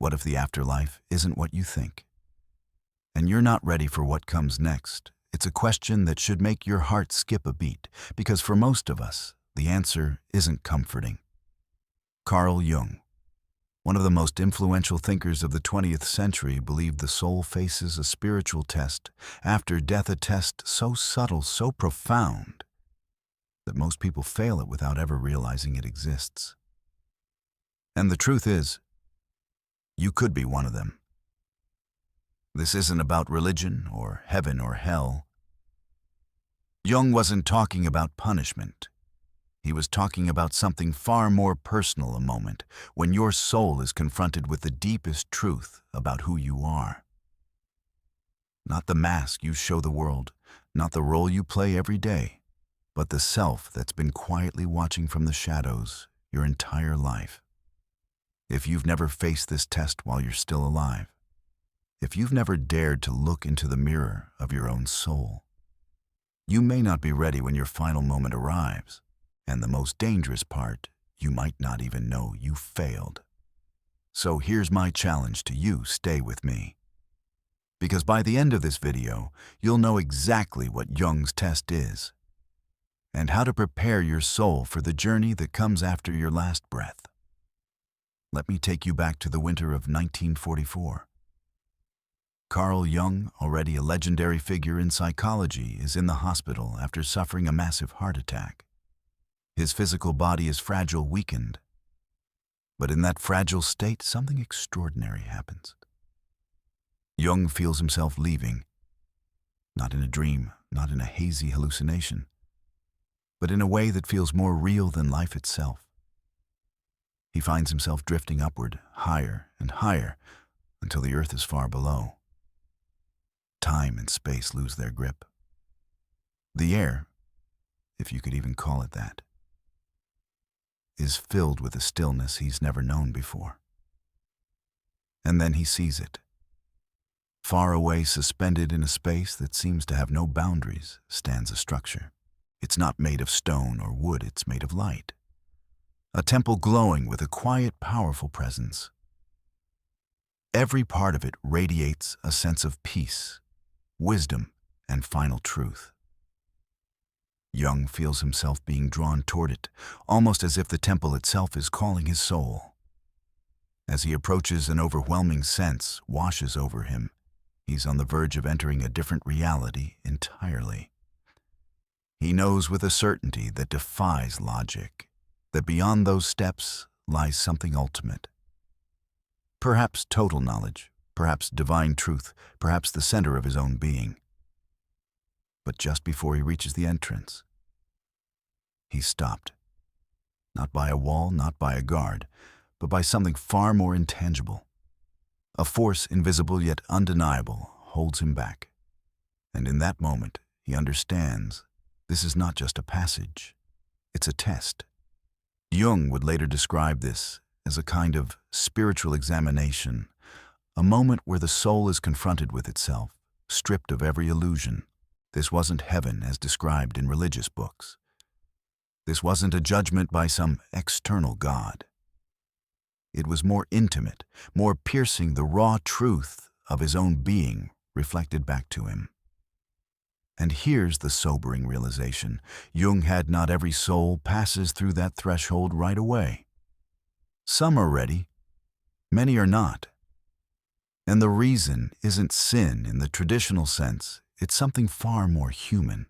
What if the afterlife isn't what you think? And you're not ready for what comes next? It's a question that should make your heart skip a beat, because for most of us, the answer isn't comforting. Carl Jung, one of the most influential thinkers of the 20th century, believed the soul faces a spiritual test after death, a test so subtle, so profound, that most people fail it without ever realizing it exists. And the truth is, you could be one of them. This isn't about religion or heaven or hell. Jung wasn't talking about punishment. He was talking about something far more personal, a moment when your soul is confronted with the deepest truth about who you are. Not the mask you show the world, not the role you play every day, but the self that's been quietly watching from the shadows your entire life. If you've never faced this test while you're still alive, if you've never dared to look into the mirror of your own soul, you may not be ready when your final moment arrives. And the most dangerous part, you might not even know you failed. So here's my challenge to you: stay with me. Because by the end of this video, you'll know exactly what Jung's test is, and how to prepare your soul for the journey that comes after your last breath. Let me take you back to the winter of 1944. Carl Jung, already a legendary figure in psychology, is in the hospital after suffering a massive heart attack. His physical body is fragile, weakened. But in that fragile state, something extraordinary happens. Jung feels himself leaving, not in a dream, not in a hazy hallucination, but in a way that feels more real than life itself. He finds himself drifting upward, higher and higher, until the earth is far below. Time and space lose their grip. The air, if you could even call it that, is filled with a stillness he's never known before. And then he sees it. Far away, suspended in a space that seems to have no boundaries, stands a structure. It's not made of stone or wood, it's made of light. A temple glowing with a quiet, powerful presence. Every part of it radiates a sense of peace, wisdom, and final truth. Jung feels himself being drawn toward it, almost as if the temple itself is calling his soul. As he approaches, an overwhelming sense washes over him. He's on the verge of entering a different reality entirely. He knows with a certainty that defies logic, that beyond those steps lies something ultimate. Perhaps total knowledge, perhaps divine truth, perhaps the center of his own being. But just before he reaches the entrance, he's stopped. Not by a wall, not by a guard, but by something far more intangible. A force invisible yet undeniable holds him back. And in that moment, he understands this is not just a passage, it's a test. Jung would later describe this as a kind of spiritual examination, a moment where the soul is confronted with itself, stripped of every illusion. This wasn't heaven as described in religious books. This wasn't a judgment by some external God. It was more intimate, more piercing, the raw truth of his own being reflected back to him. And here's the sobering realization: Jung had not every soul passes through that threshold right away. Some are ready, many are not. And the reason isn't sin in the traditional sense. It's something far more human.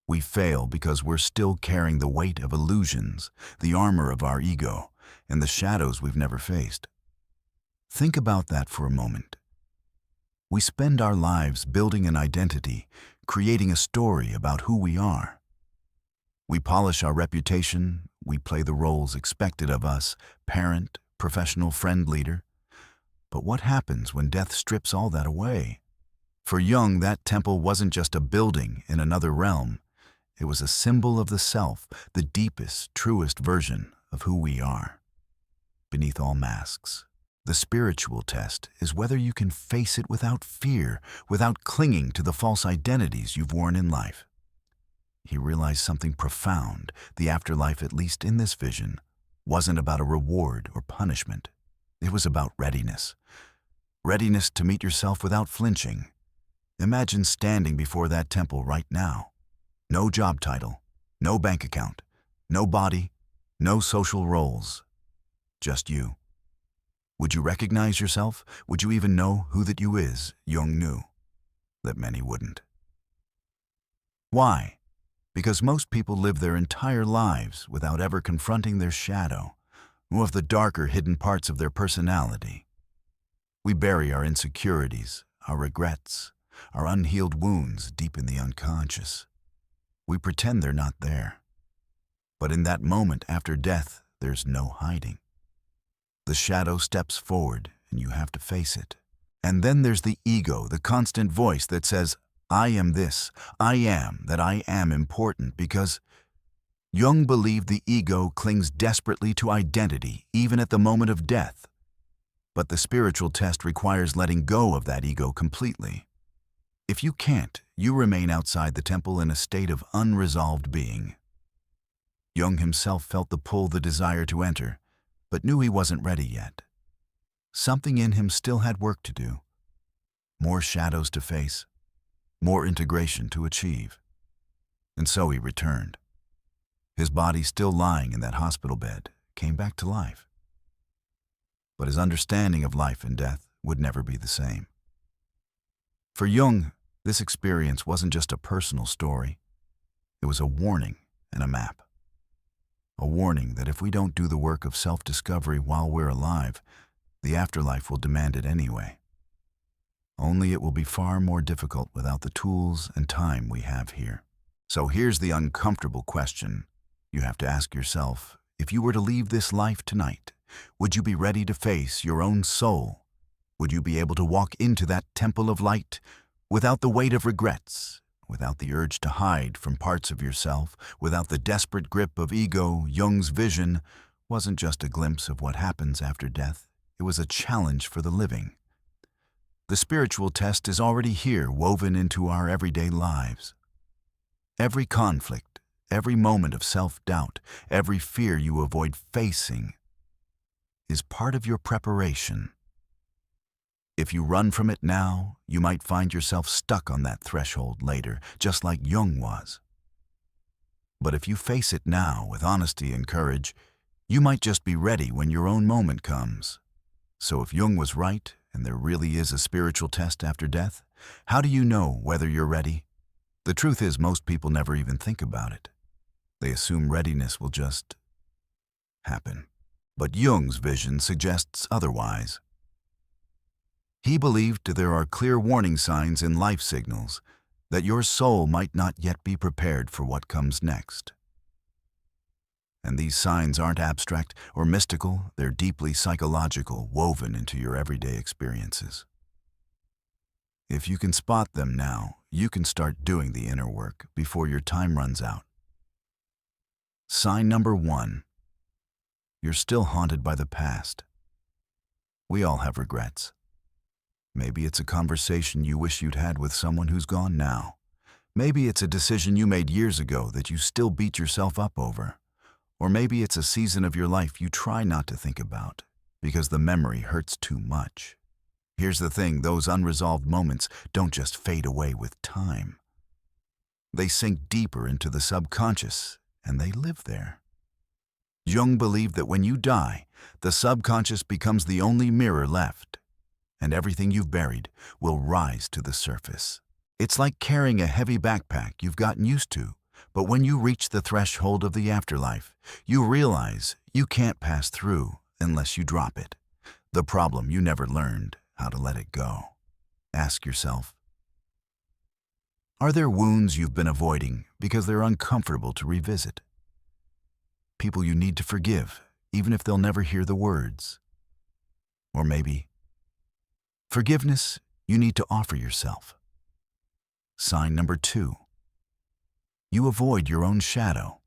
We fail because we're still carrying the weight of illusions, the armor of our ego, and the shadows we've never faced. Think about that for a moment. We spend our lives building an identity, creating a story about who we are. We polish our reputation, we play the roles expected of us: parent, professional, friend, leader. But what happens when death strips all that away? For Jung, that temple wasn't just a building in another realm. It was a symbol of the self, the deepest, truest version of who we are. Beneath all masks, the spiritual test is whether you can face it without fear, without clinging to the false identities you've worn in life. He realized something profound. The afterlife, at least in this vision, wasn't about a reward or punishment. It was about readiness. Readiness to meet yourself without flinching. Imagine standing before that temple right now. No job title, no bank account, no body, no social roles. Just you. Would you recognize yourself? Would you even know who that you is? Jung knew that many wouldn't. Why? Because most people live their entire lives without ever confronting their shadow, or of the darker hidden parts of their personality. We bury our insecurities, our regrets, our unhealed wounds deep in the unconscious. We pretend they're not there. But in that moment after death, there's no hiding. The shadow steps forward, and you have to face it. And then there's the ego, the constant voice that says, I am this, that I am important, because Jung believed the ego clings desperately to identity, even at the moment of death. But the spiritual test requires letting go of that ego completely. If you can't, you remain outside the temple in a state of unresolved being. Jung himself felt the pull, the desire to enter, but knew he wasn't ready yet. Something in him still had work to do. More shadows to face, more integration to achieve. And so he returned. His body, still lying in that hospital bed, came back to life. But his understanding of life and death would never be the same. For Jung, this experience wasn't just a personal story. It was a warning and a map. A warning that if we don't do the work of self-discovery while we're alive, the afterlife will demand it anyway. Only it will be far more difficult without the tools and time we have here. So here's the uncomfortable question you have to ask yourself. If you were to leave this life tonight, would you be ready to face your own soul? Would you be able to walk into that temple of light without the weight of regrets, without the urge to hide from parts of yourself, without the desperate grip of ego? Jung's vision wasn't just a glimpse of what happens after death. It was a challenge for the living. The spiritual test is already here, woven into our everyday lives. Every conflict, every moment of self-doubt, every fear you avoid facing is part of your preparation. If you run from it now, you might find yourself stuck on that threshold later, just like Jung was. But if you face it now with honesty and courage, you might just be ready when your own moment comes. So if Jung was right, and there really is a spiritual test after death, how do you know whether you're ready? The truth is, most people never even think about it. They assume readiness will just happen. But Jung's vision suggests otherwise. He believed there are clear warning signs and life signals that your soul might not yet be prepared for what comes next. And these signs aren't abstract or mystical, they're deeply psychological, woven into your everyday experiences. If you can spot them now, you can start doing the inner work before your time runs out. Sign number 1. You're still haunted by the past. We all have regrets. Maybe it's a conversation you wish you'd had with someone who's gone now. Maybe it's a decision you made years ago that you still beat yourself up over. Or maybe it's a season of your life you try not to think about because the memory hurts too much. Here's the thing, those unresolved moments don't just fade away with time. They sink deeper into the subconscious, and they live there. Jung believed that when you die, the subconscious becomes the only mirror left, and everything you've buried will rise to the surface. It's like carrying a heavy backpack you've gotten used to, but when you reach the threshold of the afterlife, you realize you can't pass through unless you drop it. The problem, you never learned how to let it go. Ask yourself, are there wounds you've been avoiding because they're uncomfortable to revisit? People you need to forgive, even if they'll never hear the words. Or maybe forgiveness you need to offer yourself. Sign number 2. You avoid your own shadow.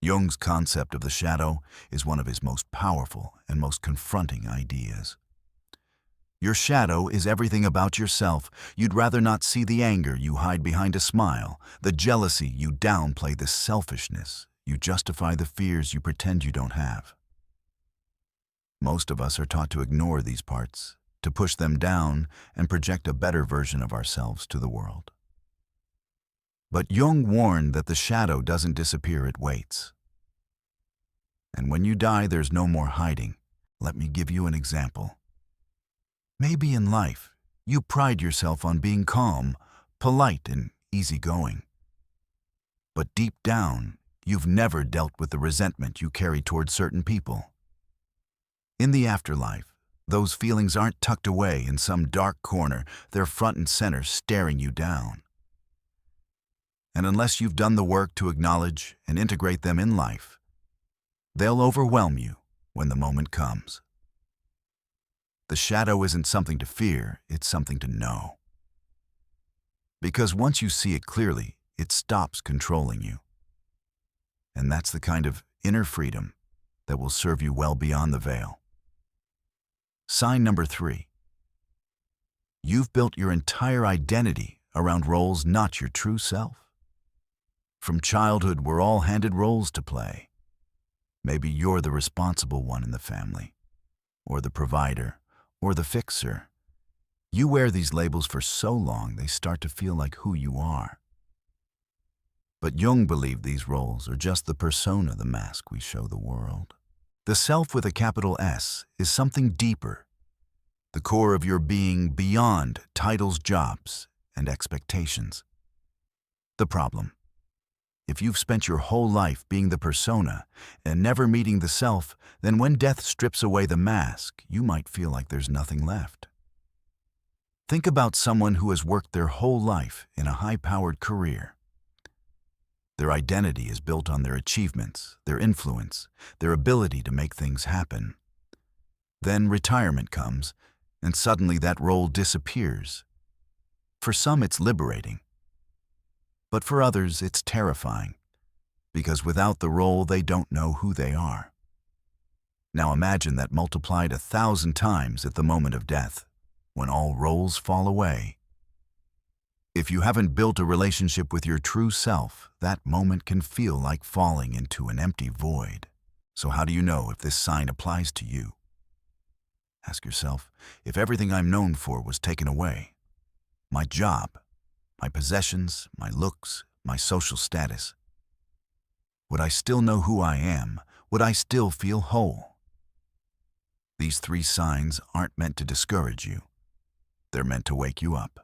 Jung's concept of the shadow is one of his most powerful and most confronting ideas. Your shadow is everything about yourself. You'd rather not see the anger you hide behind a smile, the jealousy you downplay, the selfishness you justify, the fears you pretend you don't have. Most of us are taught to ignore these parts, to push them down and project a better version of ourselves to the world. But Jung warned that the shadow doesn't disappear, it waits. And when you die, there's no more hiding. Let me give you an example. Maybe in life, you pride yourself on being calm, polite, and easygoing. But deep down, you've never dealt with the resentment you carry toward certain people. In the afterlife, those feelings aren't tucked away in some dark corner, they're front and center, staring you down. And unless you've done the work to acknowledge and integrate them in life, they'll overwhelm you when the moment comes. The shadow isn't something to fear, it's something to know. Because once you see it clearly, it stops controlling you. And that's the kind of inner freedom that will serve you well beyond the veil. Sign number 3. You've built your entire identity around roles not your true self. From childhood, we're all handed roles to play. Maybe you're the responsible one in the family, or the provider, or the fixer. You wear these labels for so long they start to feel like who you are. But Jung believed these roles are just the persona, the mask we show the world. The self with a capital S is something deeper, the core of your being beyond titles, jobs, and expectations. The problem: if you've spent your whole life being the persona and never meeting the self, then when death strips away the mask, you might feel like there's nothing left. Think about someone who has worked their whole life in a high-powered career. Their identity is built on their achievements, their influence, their ability to make things happen. Then retirement comes, and suddenly that role disappears. For some, it's liberating. But for others, it's terrifying, because without the role, they don't know who they are. Now imagine that multiplied 1,000 times at the moment of death, when all roles fall away. If you haven't built a relationship with your true self, that moment can feel like falling into an empty void. So how do you know if this sign applies to you? Ask yourself, if everything I'm known for was taken away, my job, my possessions, my looks, my social status, would I still know who I am? Would I still feel whole? These 3 signs aren't meant to discourage you. They're meant to wake you up.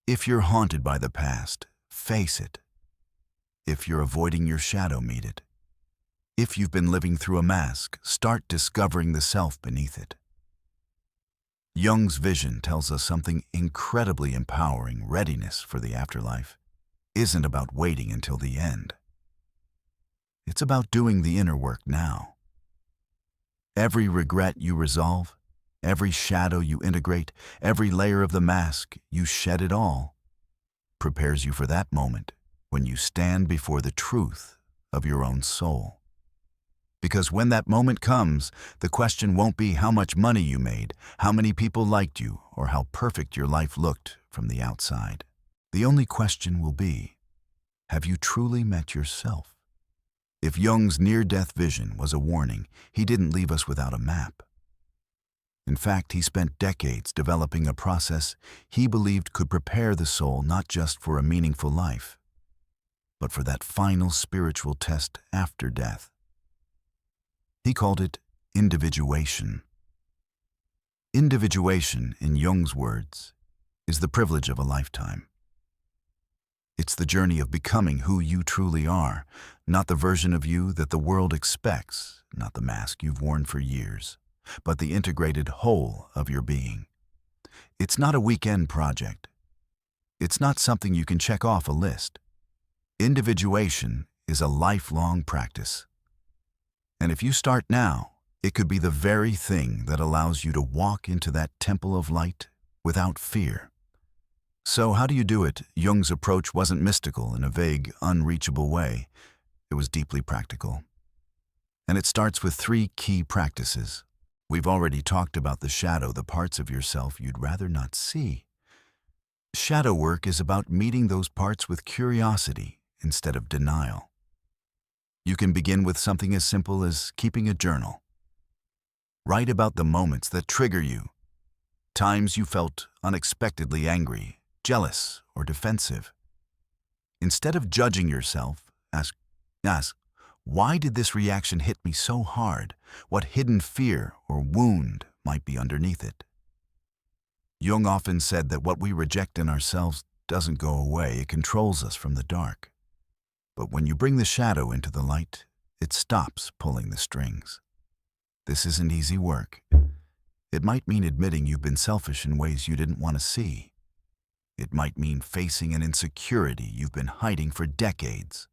If you're haunted by the past, face it. If you're avoiding your shadow, meet it. If you've been living through a mask, start discovering the self beneath it. Jung's vision tells us something incredibly empowering. Readiness for the afterlife isn't about waiting until the end. It's about doing the inner work now. Every regret you resolve, every shadow you integrate, every layer of the mask, you shed it all, prepares you for that moment when you stand before the truth of your own soul. Because when that moment comes, the question won't be how much money you made, how many people liked you, or how perfect your life looked from the outside. The only question will be, have you truly met yourself? If Jung's near-death vision was a warning, he didn't leave us without a map. In fact, he spent decades developing a process he believed could prepare the soul not just for a meaningful life, but for that final spiritual test after death. He called it individuation. Individuation, in Jung's words, is the privilege of a lifetime. It's the journey of becoming who you truly are, not the version of you that the world expects, not the mask you've worn for years, but the integrated whole of your being. It's not a weekend project. It's not something you can check off a list. Individuation is a lifelong practice. And if you start now, it could be the very thing that allows you to walk into that temple of light without fear. So how do you do it? Jung's approach wasn't mystical in a vague, unreachable way. It was deeply practical. And it starts with 3 key practices. We've already talked about the shadow, the parts of yourself you'd rather not see. Shadow work is about meeting those parts with curiosity instead of denial. You can begin with something as simple as keeping a journal. Write about the moments that trigger you, times you felt unexpectedly angry, jealous, or defensive. Instead of judging yourself, ask, why did this reaction hit me so hard? What hidden fear or wound might be underneath it? Jung often said that what we reject in ourselves doesn't go away, it controls us from the dark. But when you bring the shadow into the light, it stops pulling the strings. This isn't easy work. It might mean admitting you've been selfish in ways you didn't want to see. It might mean facing an insecurity you've been hiding for decades.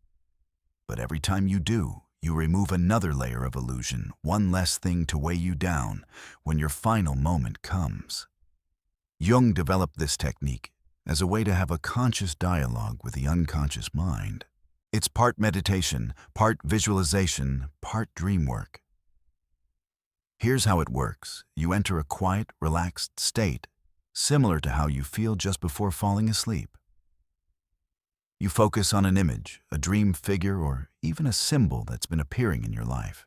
But every time you do, you remove another layer of illusion, one less thing to weigh you down when your final moment comes. Jung developed this technique as a way to have a conscious dialogue with the unconscious mind. It's part meditation, part visualization, part dream work. Here's how it works. You enter a quiet, relaxed state, similar to how you feel just before falling asleep. You focus on an image, a dream figure, or even a symbol that's been appearing in your life.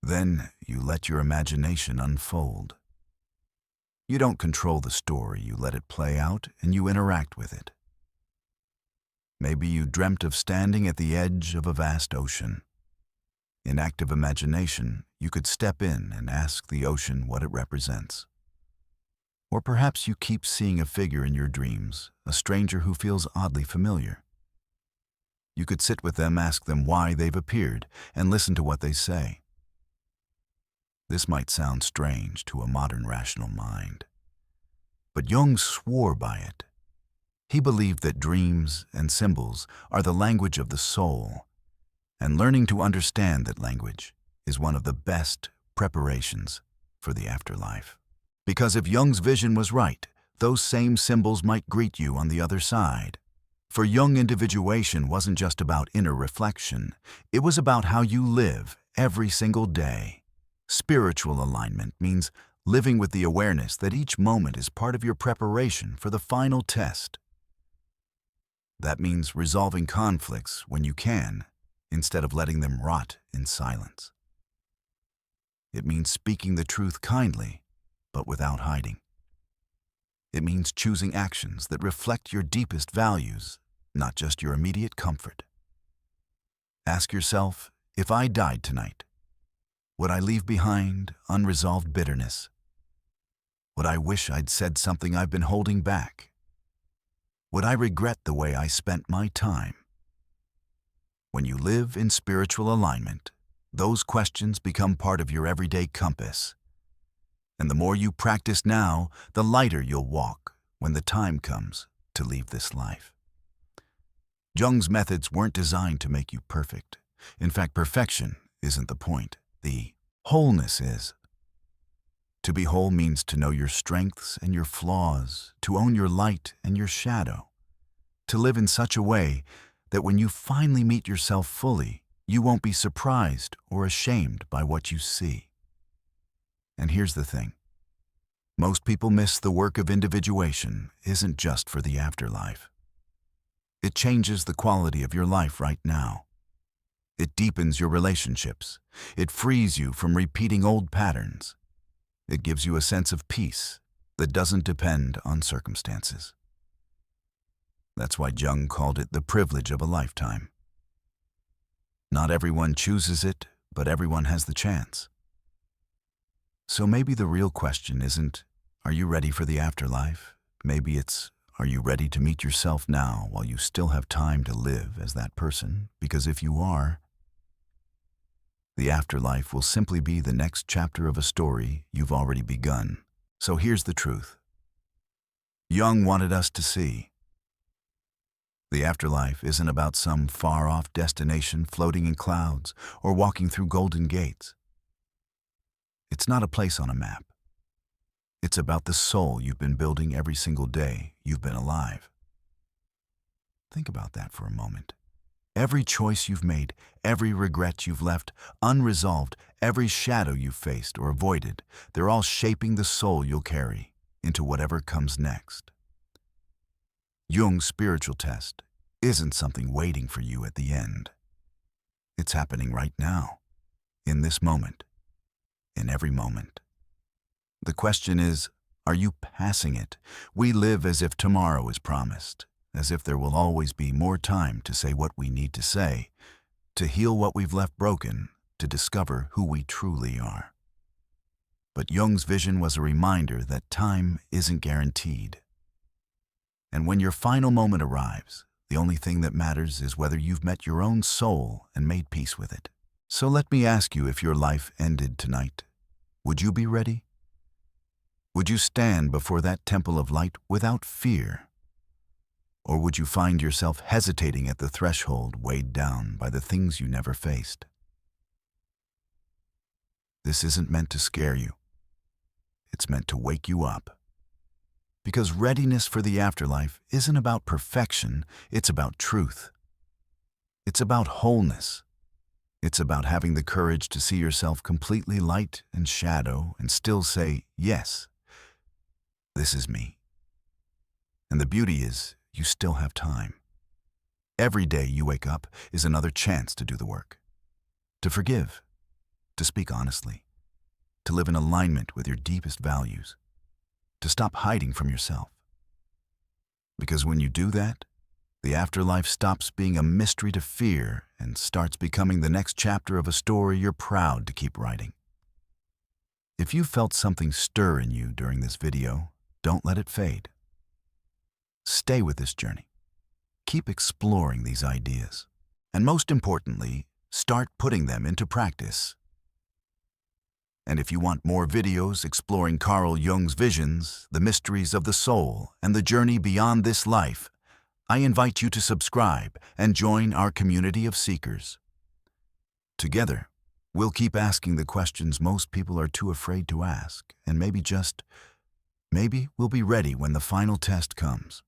Then you let your imagination unfold. You don't control the story, you let it play out and you interact with it. Maybe you dreamt of standing at the edge of a vast ocean. In active imagination, you could step in and ask the ocean what it represents. Or perhaps you keep seeing a figure in your dreams, a stranger who feels oddly familiar. You could sit with them, ask them why they've appeared, and listen to what they say. This might sound strange to a modern rational mind, but Jung swore by it. He believed that dreams and symbols are the language of the soul, and learning to understand that language is one of the best preparations for the afterlife. Because if Jung's vision was right, those same symbols might greet you on the other side. For Jung, individuation wasn't just about inner reflection, it was about how you live every single day. Spiritual alignment means living with the awareness that each moment is part of your preparation for the final test. That means resolving conflicts when you can, instead of letting them rot in silence. It means speaking the truth kindly, but without hiding. It means choosing actions that reflect your deepest values, not just your immediate comfort. Ask yourself, if I died tonight, would I leave behind unresolved bitterness? Would I wish I'd said something I've been holding back? Would I regret the way I spent my time? When you live in spiritual alignment, those questions become part of your everyday compass. And the more you practice now, the lighter you'll walk when the time comes to leave this life. Jung's methods weren't designed to make you perfect. In fact, perfection isn't the point. The wholeness is. To be whole means to know your strengths and your flaws, to own your light and your shadow, to live in such a way that when you finally meet yourself fully, you won't be surprised or ashamed by what you see. And here's the thing. Most people miss the work of individuation isn't just for the afterlife. It changes the quality of your life right now. It deepens your relationships. It frees you from repeating old patterns. It gives you a sense of peace that doesn't depend on circumstances. That's why Jung called it the privilege of a lifetime. Not everyone chooses it, but everyone has the chance. So maybe the real question isn't, are you ready for the afterlife? Maybe it's, are you ready to meet yourself now while you still have time to live as that person? Because if you are, the afterlife will simply be the next chapter of a story you've already begun. So here's the truth. Jung wanted us to see. The afterlife isn't about some far-off destination floating in clouds or walking through golden gates. It's not a place on a map. It's about the soul you've been building every single day you've been alive. Think about that for a moment. Every choice you've made, every regret you've left unresolved, every shadow you've faced or avoided, they're all shaping the soul you'll carry into whatever comes next. Jung's spiritual test isn't something waiting for you at the end. It's happening right now, in this moment. in every moment. The question is, are you passing it? We live as if tomorrow is promised, as if there will always be more time to say what we need to say, to heal what we've left broken, to discover who we truly are. But Jung's vision was a reminder that time isn't guaranteed. And when your final moment arrives, the only thing that matters is whether you've met your own soul and made peace with it. So let me ask you, if your life ended tonight, would you be ready? Would you stand before that temple of light without fear? Or would you find yourself hesitating at the threshold, weighed down by the things you never faced? This isn't meant to scare you. It's meant to wake you up. Because readiness for the afterlife isn't about perfection, it's about truth. It's about wholeness. It's about having the courage to see yourself completely light and shadow and still say, yes, this is me. And the beauty is, you still have time. Every day you wake up is another chance to do the work. To forgive, to speak honestly, to live in alignment with your deepest values, to stop hiding from yourself. Because when you do that, the afterlife stops being a mystery to fear and starts becoming the next chapter of a story you're proud to keep writing. If you felt something stir in you during this video, don't let it fade. Stay with this journey. Keep exploring these ideas. And most importantly, start putting them into practice. And if you want more videos exploring Carl Jung's visions, the mysteries of the soul, and the journey beyond this life, I invite you to subscribe and join our community of seekers. Together, we'll keep asking the questions most people are too afraid to ask, and maybe we'll be ready when the final test comes.